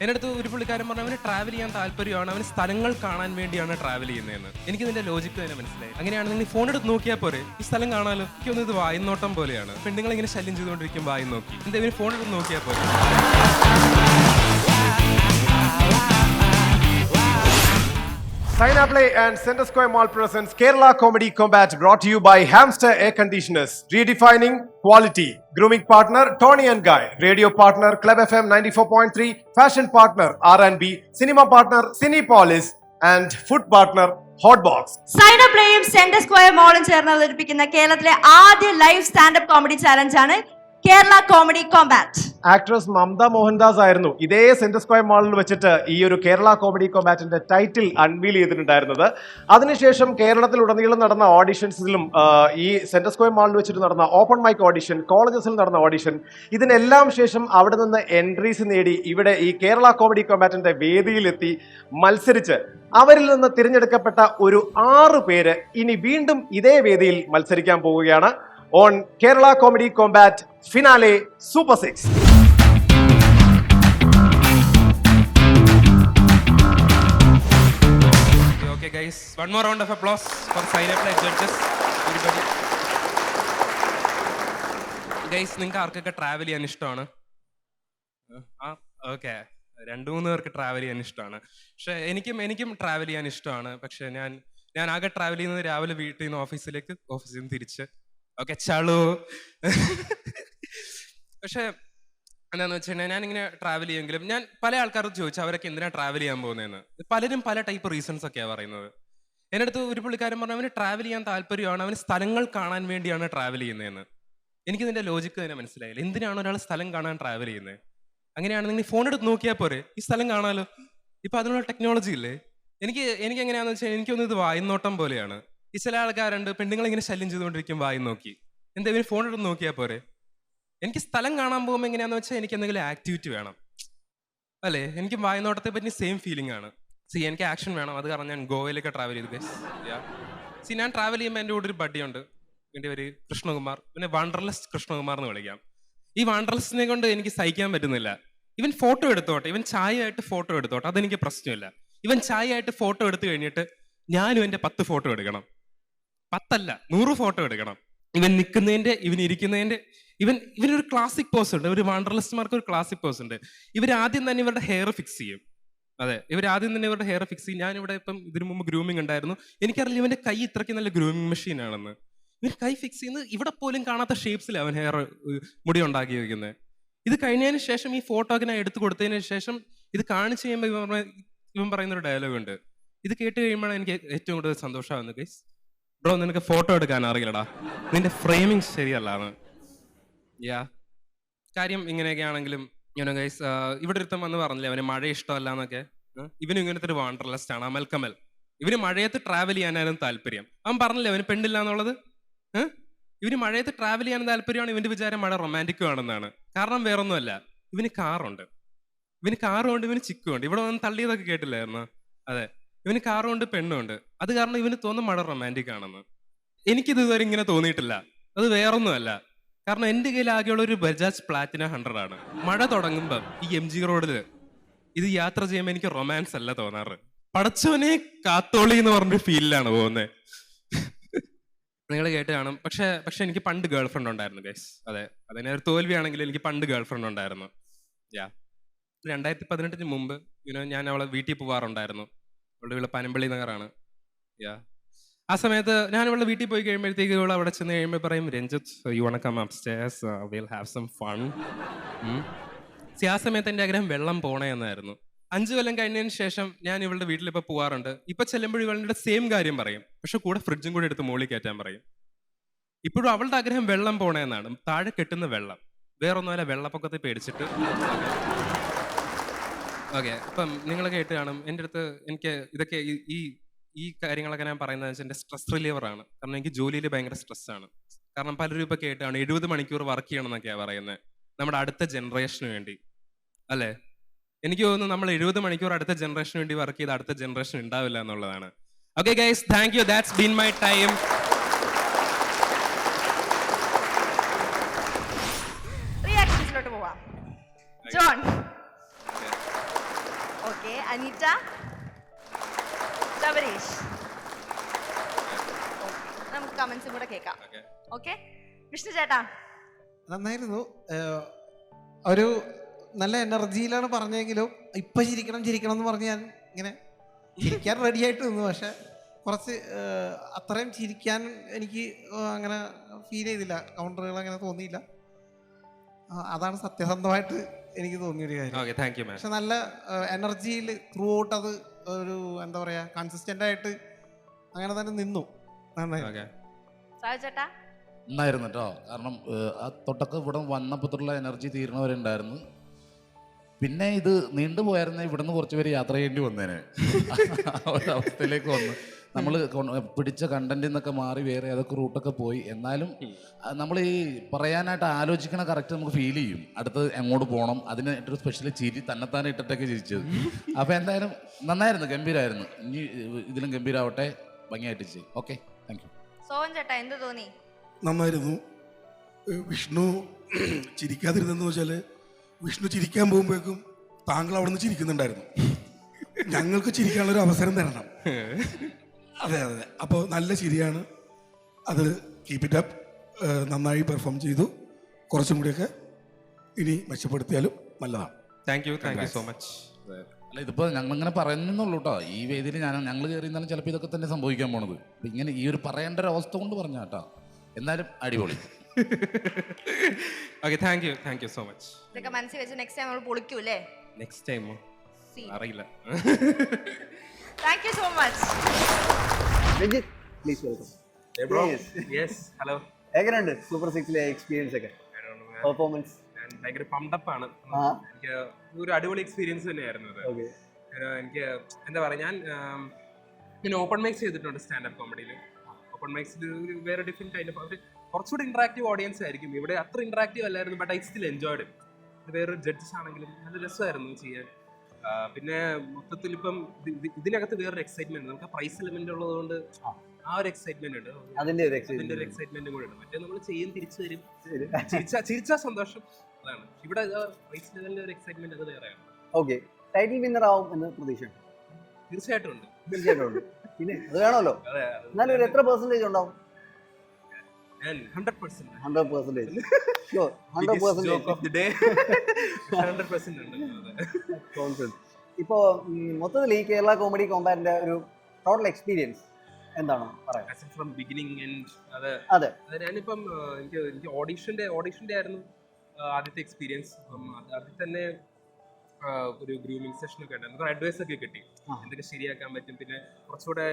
എൻ്റെ അടുത്ത് ഒരു പുള്ളിക്കാരൻ പറഞ്ഞു അവന് ട്രാവൽ ചെയ്യാൻ താല്പര്യമാണ്, അവന് സ്ഥലങ്ങൾ കാണാൻ വേണ്ടിയാണ് ട്രാവൽ ചെയ്യുന്നതെന്ന്. എനിക്ക് ഇതിന്റെ ലോജിക്ക് തന്നെ മനസ്സിലായി. അങ്ങനെയാണെങ്കിൽ ഫോൺ എടുത്ത് നോക്കിയാൽ പോരെ, ഈ സ്ഥലം കാണാലോ. എനിക്കൊന്നും ഇത് വായിന്നോട്ടം പോലെയാണ്. പെണ്ണുങ്ങൾ ഇങ്ങനെ ശല്യം ചെയ്തുകൊണ്ടിരിക്കും വായി നോക്കി. എന്താ ഫോൺ എടുത്ത് നോക്കിയാൽ പോരെ. Synaplay and Center Square Mall presents Kerala Comedy Combat, brought to you by Hamster Air Conditioners. Redefining quality. Grooming partner Tony and Guy. Radio partner Club FM 94.3. Fashion partner R&B. Cinema partner Cinepolis. And food partner Hotbox. സൈനപ്ലേയും Centre Square മോളും ചേർന്ന് അവതരിപ്പിക്കുന്ന കേരളത്തിലെ ആദ്യ live standup comedy challenge ആണ് Kerala comedy combat. Actress Mamta Mohandas ആയിരുന്നു ഇതേ centre square മാളിൽ വെച്ചിട്ട് ഈ ഒരു കേരള കോമഡി കോമ്പാറ്റിന്റെ ടൈറ്റിൽ അൺവീൽ ചെയ്തിട്ടുണ്ടായിരുന്നത്. അതിനുശേഷം കേരളത്തിലുടനീളം നടന്ന ഓഡിഷൻസിലും ഈ സെന്റർ സ്ക്വയർ മാളിൽ വെച്ചിട്ട് നടന്ന ഓപ്പൺ മൈക്ക് ഓഡിഷൻ, കോളേജസിൽ നടന്ന ഓഡിഷൻ, ഇതിനെല്ലാം ശേഷം അവിടെ നിന്ന് എൻട്രീസ് നേടി ഇവിടെ ഈ കേരള കോമഡി കോമ്പാറ്റിന്റെ വേദിയിലെത്തി മത്സരിച്ച് അവരിൽ നിന്ന് തിരഞ്ഞെടുക്കപ്പെട്ട ഒരു 6 പേര് ഇനി വീണ്ടും ഇതേ വേദിയിൽ മത്സരിക്കാൻ പോവുകയാണ്. On Kerala Comedy Combat Finale Super 6. Okay guys, one more round of applause for Synaplay judges. Everybody. Guys, നിങ്ങൾക്ക് ആർക്കൊക്കെ ട്രാവൽ ചെയ്യാൻ ഇഷ്ടമാണ്? ഓക്കെ, 2-3 പേർക്ക് ട്രാവൽ ചെയ്യാൻ ഇഷ്ടമാണ്. പക്ഷെ എനിക്കും ട്രാവൽ ചെയ്യാൻ ഇഷ്ടമാണ്. പക്ഷെ ഞാൻ ആകെ ട്രാവൽ ചെയ്യുന്നത് രാവിലെ വീട്ടിൽ നിന്ന് ഓഫീസിലേക്ക്, ഓഫീസിൽ നിന്ന് തിരിച്ച്. ഓക്കെ ചളു. പക്ഷെ എന്താന്ന് വെച്ചിട്ടുണ്ടെങ്കിൽ ഞാനിങ്ങനെ ട്രാവൽ ചെയ്യുമെങ്കിലും ഞാൻ പല ആൾക്കാരോട് ചോദിച്ചു അവരൊക്കെ എന്തിനാണ് ട്രാവൽ ചെയ്യാൻ പോകുന്നതെന്ന്. പലരും പല ടൈപ്പ് റീസൺസ് ഒക്കെയാണ് പറയുന്നത്. എൻ്റെ അടുത്ത് ഒരു പുള്ളിക്കാരൻ പറഞ്ഞു അവന് ട്രാവൽ ചെയ്യാൻ താല്പര്യമാണ്, അവന് സ്ഥലങ്ങൾ കാണാൻ വേണ്ടിയാണ് ട്രാവൽ ചെയ്യുന്നതെന്ന്. എനിക്കിതിൻ്റെ ലോജിക്ക് തന്നെ മനസ്സിലായില്ല. എന്തിനാണ് ഒരാൾ സ്ഥലം കാണാൻ ട്രാവൽ ചെയ്യുന്നത്? അങ്ങനെയാണെങ്കിൽ ഫോൺ എടുത്ത് നോക്കിയാൽ പോരെ, ഈ സ്ഥലം കാണാലോ. ഇപ്പം അതിനുള്ള ടെക്നോളജി ഇല്ലേ. എനിക്ക് എങ്ങനെയാണെന്ന് വെച്ചാൽ എനിക്കൊന്നും ഇത് വായിന്നോട്ടം പോലെയാണ്. ഈ ചില ആൾക്കാരുണ്ട് പെണ്ണുങ്ങൾ ഇങ്ങനെ ശല്യം ചെയ്തുകൊണ്ടിരിക്കും വായി നോക്കി. എന്താ ഫോൺ എടുത്ത് നോക്കിയാൽ പോരെ. എനിക്ക് സ്ഥലം കാണാൻ പോകുമ്പോൾ എങ്ങനെയാണെന്ന് വെച്ചാൽ എനിക്ക് എന്തെങ്കിലും ആക്ടിവിറ്റി വേണം അല്ലേ. എനിക്ക് വായനോട്ടത്തെ പറ്റി സെയിം ഫീലിംഗ് ആണ്. എനിക്ക് ആക്ഷൻ വേണം. അത് കാരണം ഞാൻ ഗോവയിലേക്ക് ട്രാവൽ ചെയ്തു ഗൈസ്. ഞാൻ ട്രാവൽ ചെയ്യുമ്പോൾ എൻ്റെ കൂടെ ഒരു ബഡ്ഡിയുണ്ട്, എൻ്റെ പേര് കൃഷ്ണകുമാർ. പിന്നെ വണ്ടർലെസ് കൃഷ്ണകുമാർ എന്ന് വിളിക്കാം. ഈ വണ്ടർലെസ്സിനെ കൊണ്ട് എനിക്ക് സഹിക്കാൻ പറ്റുന്നില്ല. ഇവൻ ഫോട്ടോ എടുത്തോട്ടെ, ഇവൻ ചായയായിട്ട് ഫോട്ടോ എടുത്തോട്ടെ, അതെനിക്ക് പ്രശ്നമില്ല. ഇവൻ ചായയായിട്ട് ഫോട്ടോ എടുത്തു കഴിഞ്ഞിട്ട് ഞാനും എൻ്റെ 10 ഫോട്ടോ എടുക്കണം. 10 അല്ല 100 ഫോട്ടോ എടുക്കണം. ഇവൻ നിൽക്കുന്നതിൻ്റെ, ഇവൻ ഇരിക്കുന്നതിൻ്റെ, ഇവനൊരു ക്ലാസിക് പോസ് ഉണ്ട്. ഒരു വണ്ടർലിസ്റ്റ്മാർക്ക് ഒരു ക്ലാസിക് പോസ് ഉണ്ട്. ഇവരാദ്യം തന്നെ ഇവരുടെ ഹെയർ ഫിക്സ് ചെയ്യും. അതെ, ഇവരാദ്യം തന്നെ ഇവരുടെ ഹെയർ ഫിക്സ് ചെയ്യും. ഞാനിവിടെ ഇപ്പം ഇതിനു മുമ്പ് ഗ്രൂമിങ് ഉണ്ടായിരുന്നു. എനിക്കറിയില്ല ഇവൻ്റെ കൈ ഇത്രയ്ക്ക് നല്ല ഗ്രൂമിങ് മെഷീൻ ആണെന്ന്. ഇവൻ കൈ ഫിക്സ് ചെയ്യുന്നത് ഇവിടെ പോലും കാണാത്ത ഷേപ്സിലാണ് അവൻ ഹെയർ മുടി ഉണ്ടാക്കി വയ്ക്കുന്നത്. ഇത് കഴിഞ്ഞതിന് ശേഷം ഈ ഫോട്ടോ ഒക്കെ ഞാൻ എടുത്തു കൊടുത്തതിന് ശേഷം ഇത് കാണിച്ചു കഴിയുമ്പോൾ ഇവൻ പറയുന്നൊരു ഡയലോഗ് ഉണ്ട്. ഇത് കേട്ട് കഴിയുമ്പോഴാണ് എനിക്ക് ഏറ്റവും കൂടുതൽ സന്തോഷമാകുന്നത്. ഗൈസ്, ബ്രോ നിനക്ക് ഫോട്ടോ എടുക്കാൻ അറിയില്ലടാ, നിന്റെ ഫ്രെയിമിങ് ശരിയല്ലാന്ന്. കാര്യം ഇങ്ങനെയൊക്കെ ആണെങ്കിലും ഗൈസ്, ഇവിടെ ഒരുത്തം വന്ന് പറഞ്ഞില്ലേ അവന് മഴ ഇഷ്ടമല്ല എന്നൊക്കെ. ഇവനും ഇങ്ങനത്തെ ഒരു വാണ്ടർലെസ്റ്റ് ആണ്, അമൽ കമൽ. ഇവന് മഴയത്ത് ട്രാവൽ ചെയ്യാനായിരുന്നു താല്പര്യം. അവൻ പറഞ്ഞില്ലേ അവന് പെണ്ണില്ല എന്നുള്ളത്. ഇവന് മഴയത്ത് ട്രാവൽ ചെയ്യാൻ താല്പര്യമാണ്. ഇവന്റെ വിചാരം മഴ റൊമാൻറ്റിക് ആണെന്നാണ്. കാരണം വേറൊന്നുമല്ല, ഇവന് കാറുണ്ട്, ഇവന് ചിക്കുണ്ട്. ഇവിടെ വന്ന് തള്ളിയതൊക്കെ കേട്ടില്ലായിരുന്നു. അതെ, ഇവന് കാറുണ്ട് പെണ്ണുണ്ട്. അത് കാരണം ഇവന് തോന്നും മഴ റൊമാൻറ്റിക് ആണെന്ന്. എനിക്കിത് ഇതുവരെ ഇങ്ങനെ തോന്നിയിട്ടില്ല. അത് വേറൊന്നുമല്ല, കാരണം എൻ്റെ കയ്യിൽ ആകെയുള്ള ഒരു ബജാജ് പ്ലാറ്റിന 100 ആണ്. മഴ തുടങ്ങുമ്പം ഈ MG റോഡിൽ ഇത് യാത്ര ചെയ്യുമ്പോൾ എനിക്ക് റൊമാൻസ് അല്ല തോന്നാറ്, പടച്ചോനെ കാത്തോളി എന്ന് പറഞ്ഞൊരു ഫീലിലാണ് പോകുന്നത്. നിങ്ങൾ കേട്ട് കാണും. പക്ഷെ എനിക്ക് പണ്ട് ഗേൾ ഫ്രണ്ട് ഉണ്ടായിരുന്നു ഗൈസ്. അതെ, അതിനെ ഒരു തോൽവിയാണെങ്കിലും എനിക്ക് പണ്ട് ഗേൾ ഫ്രണ്ട് ഉണ്ടായിരുന്നു. 2018 മുമ്പ് ഞാൻ അവളെ വീട്ടിൽ പോവാറുണ്ടായിരുന്നു. അവളുടെ വീട് പനമ്പള്ളി നഗറാണ്. ആ സമയത്ത് ഞാൻ അവളുടെ വീട്ടിൽ പോയി കഴിയുമ്പോഴത്തേക്ക് ഇവൾ അവിടെ ചെന്ന് കഴിയുമ്പോൾ പറയും, Ranjith you want to come upstairs, will have some fun. ആ സമയത്ത് എൻ്റെ ആഗ്രഹം വെള്ളം പോണേ എന്നായിരുന്നു. 5 കൊല്ലം കഴിഞ്ഞതിന് ശേഷം ഞാൻ ഇവളുടെ വീട്ടിലിപ്പോൾ പോവാറുണ്ട്. ഇപ്പം ചെല്ലുമ്പോൾ ഇവളുടെ സെയിം കാര്യം പറയും, പക്ഷെ കൂടെ ഫ്രിഡ്ജും കൂടെ എടുത്ത് മുകളിൽ കയറ്റാൻ പറയും. ഇപ്പോഴും അവളുടെ ആഗ്രഹം വെള്ളം പോണേ എന്നാണ്. താഴെ കെട്ടുന്ന വെള്ളം, വേറൊന്നുമല്ല, വെള്ളപ്പൊക്കത്തെ പേടിച്ചിട്ട്. ഓക്കെ, അപ്പം നിങ്ങൾ കേട്ട് കാണും. എൻ്റെ അടുത്ത് എനിക്ക് ഇതൊക്കെ ഈ കാര്യങ്ങളൊക്കെ ഞാൻ പറയുന്നത് വെച്ചാൽ എൻ്റെ സ്ട്രെസ് റിലീവറാണ്. കാരണം എനിക്ക് ജോലിയിൽ ഭയങ്കര സ്ട്രെസ്സാണ്. കാരണം പലരും ഇപ്പോൾ കേട്ടാണ് 70 മണിക്കൂർ വർക്ക് ചെയ്യണം എന്നൊക്കെയാണ് പറയുന്നത് നമ്മുടെ അടുത്ത ജനറേഷന് വേണ്ടി, അല്ലേ? എനിക്ക് തോന്നുന്നു നമ്മൾ 70 മണിക്കൂർ അടുത്ത ജനറേഷന് വേണ്ടി വർക്ക് ചെയ്ത് അടുത്ത ജനറേഷൻ ഉണ്ടാവില്ല എന്നുള്ളതാണ്. Okay guys, thank you. That's been my time. റിയാക്ഷൻസിലോട്ട് പോവാം. John, okay, Aneeta, Shabareesh. നമുക്ക് കമന്റ്സും കൂടെ കേൾക്കാം. ഓക്കെ, വിഷ്ണു ചേട്ടാ. നന്നായിരുന്നു. ഒരു നല്ല എനർജിയിലാണ് പറഞ്ഞെങ്കിലും ഇപ്പം ചിരിക്കണം ചിരിക്കണം എന്ന് പറഞ്ഞ് ഞാൻ ഇങ്ങനെ ചിരിക്കാൻ റെഡി ആയിട്ട് നിന്നു. പക്ഷെ കുറച്ച് അത്രയും ചിരിക്കാൻ എനിക്ക് അങ്ങനെ ഫീൽ ചെയ്തില്ല. കൗണ്ടറുകൾ അങ്ങനെ തോന്നിയില്ല. അതാണ് സത്യസന്ധമായിട്ട് എനിക്ക് തോന്നിയൊരു കാര്യം. പക്ഷെ നല്ല എനർജിയിൽ ത്രൂ ഔട്ട് അത് ഒരു എന്താ പറയാ കൺസിസ്റ്റന്റ് ആയിട്ട് അങ്ങനെ തന്നെ നിന്നു. നന്നായിരുന്നു കേട്ടോ. കാരണം ആ തൊട്ടൊക്കെ ഇവിടെ വന്നപ്പോഴുള്ള എനർജി തീരണവരുണ്ടായിരുന്നു. പിന്നെ ഇത് നീണ്ടുപോയായിരുന്നു, ഇവിടുന്ന് കുറച്ച് പേര് യാത്ര ചെയ്യേണ്ടി വന്നേനെ. ഒരവസ്ഥയിലേക്ക് വന്നു. നമ്മൾ പിടിച്ച കണ്ടന്റിൽ നിന്നൊക്കെ മാറി വേറെ ഏതൊക്കെ റൂട്ടൊക്കെ പോയി. എന്നാലും നമ്മൾ ഈ പറയാനായിട്ട് ആലോചിക്കണ കറക്റ്റ് നമുക്ക് ഫീൽ ചെയ്യും. അടുത്ത് എങ്ങോട്ട് പോകണം, അതിനായിട്ടൊരു സ്പെഷ്യൽ ചിരി തന്നെത്താനെ ഇട്ടിട്ടൊക്കെ ചിരിച്ചത്. അപ്പോൾ എന്തായാലും നന്നായിരുന്നു, ഗംഭീരമായിരുന്നു. ഇനി ഇതിലും ഗംഭീരമാവട്ടെ, ഭംഗിയായിട്ട് ചെയ്യും. Okay, thank you. സോഹൻ ചേട്ടാ എന്ത് തോന്നി? നന്നായിരുന്നു. വിഷ്ണു ചിരിക്കാതിരുന്നെന്ന് വെച്ചാൽ വിഷ്ണു ചിരിക്കാൻ പോകുമ്പോഴേക്കും താങ്കൾ അവിടെ നിന്ന് ചിരിക്കുന്നുണ്ടായിരുന്നു. ഞങ്ങൾക്ക് ചിരിക്കാനുള്ളൊരു അവസരം തരണം. അതെ അതെ, അപ്പോൾ നല്ല ചിരിയാണ്. അത് കീപ് ഇറ്റ് അപ്പ്. നന്നായി പെർഫോം ചെയ്തു. കുറച്ചും കൂടിയൊക്കെ ഇനി മെച്ചപ്പെടുത്തിയാലും നല്ലതാണ്. Thank you so much. അല്ല, ഇതിപ്പോൾ ഞങ്ങളിങ്ങനെ പറയുന്നുള്ളൂ കേട്ടോ. ഈ വേദിയിൽ ഞങ്ങൾ കയറി എന്നാലും ചിലപ്പോൾ ഇതൊക്കെ തന്നെ സംഭവിക്കാൻ പോണത്. അപ്പം ഇങ്ങനെ ഈ ഒരു പറയേണ്ട ഒരു അവസ്ഥ കൊണ്ട് പറഞ്ഞാ കേട്ടോ. എന്നാലും അടിപൊളി. Okay, thank you so much. ഇതൊക്കെ മനസ്സിൽ വെച്ച് നെക്സ്റ്റ് ടൈം നമ്മൾ പൊളിക്കൂല്ലേ? നെക്സ്റ്റ് ടൈമോ അറിയില്ല. Thank you so much. Please welcome. Hello, എങ്ങനെയുണ്ട് സൂപ്പർ 6ലെ എക്സ്പീരിയൻസ് ഒക്കെ, പെർഫോമൻസ്? ഭയങ്കര പമ്പപ്പാണ്. എനിക്ക് ഒരു അടിപൊളി എക്സ്പീരിയൻസ് തന്നെയായിരുന്നു അത്. എനിക്ക് എന്താ പറയാ, ഞാൻ ഓപ്പൺ മൈക്സ് ചെയ്തിട്ടുണ്ട് സ്റ്റാൻഡപ്പ് കോമഡിയിൽ. ഓപ്പൺ മൈക്സിൽ വേറെ ഡിഫറെന്റ് കൈൻഡ് ഓഫ് കുറച്ചുകൂടി ഇന്ററാക്റ്റീവ് ഓഡിയൻസ് ആയിരിക്കും. ഇവിടെ അത്ര ഇന്ററാക്റ്റീവ് അല്ലായിരുന്നു, but I still enjoyed it. വേറൊരു ജഡ്ജസ് ആണെങ്കിലും നല്ല രസമായിരുന്നു ചെയ്യാൻ. പിന്നെ മൊത്തത്തിൽ ഇപ്പം ഇതിനകത്ത് വേറൊരു എക്സൈറ്റ്മെന്റ്, നമുക്ക് പ്രൈസ് എലിമെന്റ് ഉള്ളതുകൊണ്ട് ആ ഒരു എക്സൈറ്റ്മെന്റ് ഉണ്ട്. അതിന്റെ ഒരു എക്സൈറ്റ്മെന്റും കൂടെ ഉണ്ട്. മറ്റേ നമ്മൾ ചെയ്യും തിരിച്ചു തരും, ചിരിച്ചാ സന്തോഷം, അതാണ്. ഇവിടെ പ്രൈസ് ലെവലിന്റെ ഒരു എക്സൈറ്റ്മെന്റ് അത് വേറെയാണ്. ഓക്കെ, ടൈറ്റിൽ വിന്നർ ആവും എന്ന് പ്രതീക്ഷയുണ്ട്? തീർച്ചയായിട്ടും ഉണ്ട്. പിന്നെ അത് വേണമല്ലോ. എന്നാലും ഒരു എത്ര പെർസെന്റേജ് ഉണ്ടാവും? 100%. 100%. Sure, 100% joke of the day. 100% ഉണ്ട്. ഇപ്പോ മൊത്തത്തിൽ ഈ കേരള കോമഡി കോമ്പാറ്റിന്റെ ഒരു ടോട്ടൽ എക്സ്പീരിയൻസ് എന്താണ് പറയാൻ? From beginning end. അതെ, ഞാനിപ്പം എനിക്ക് ഓഡിഷന്റെ ആയിരുന്നു ആദ്യത്തെ എക്സ്പീരിയൻസ്. അതിൽ തന്നെ ഒരു ഗ്രൂമിംഗ് സെഷൻ ഒക്കെ ഉണ്ടായിരുന്നു. അഡ്വൈസ് ഒക്കെ കിട്ടി, എന്തൊക്കെ ശരിയാക്കാൻ പറ്റും. പിന്നെ കുറച്ചുകൂടെ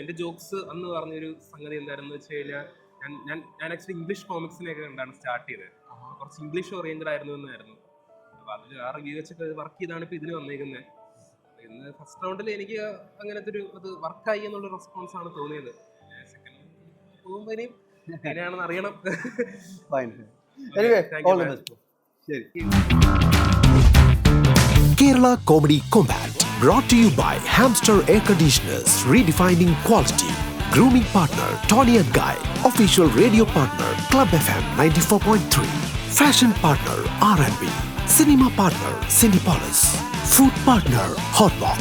എന്റെ ജോക്സ് അന്ന് പറഞ്ഞൊരു സംഗതി എന്തായിരുന്നു വെച്ച് കഴിഞ്ഞാൽ, ഞാൻ ആക്ച്വലി ഇംഗ്ലീഷ് കോമിക്സിനെയൊക്കെ കണ്ടാണ് സ്റ്റാർട്ട് ചെയ്തത്. കുറച്ച് ഇംഗ്ലീഷ് ഓറിയന്റഡ് ആയിരുന്നു എന്നായിരുന്നു. അപ്പോൾ അതിൽ ആ റിവ്യൂ വെച്ചൊക്കെ വർക്ക് ചെയ്താണ് ഇപ്പോൾ ഇതിന് വന്നേക്കുന്നത്. ഇന്ന് ഫസ്റ്റ് റൗണ്ടിൽ എനിക്ക് അങ്ങനത്തെ ഒരു അത് വർക്കായി എന്നുള്ള റെസ്പോൺസ് ആണ് തോന്നിയത്. സെക്കൻഡ് പോകുമ്പോൾ ഇനിയും എങ്ങനെയാണെന്ന് അറിയണം. Kerala Comedy Combat, brought to you by Hamster Air Conditioners, redefining quality. Grooming partner Tony and Guy. Official radio partner Club FM 94.3. Fashion partner R&B. Cinema partner Cinepolis. Food partner Hotbox.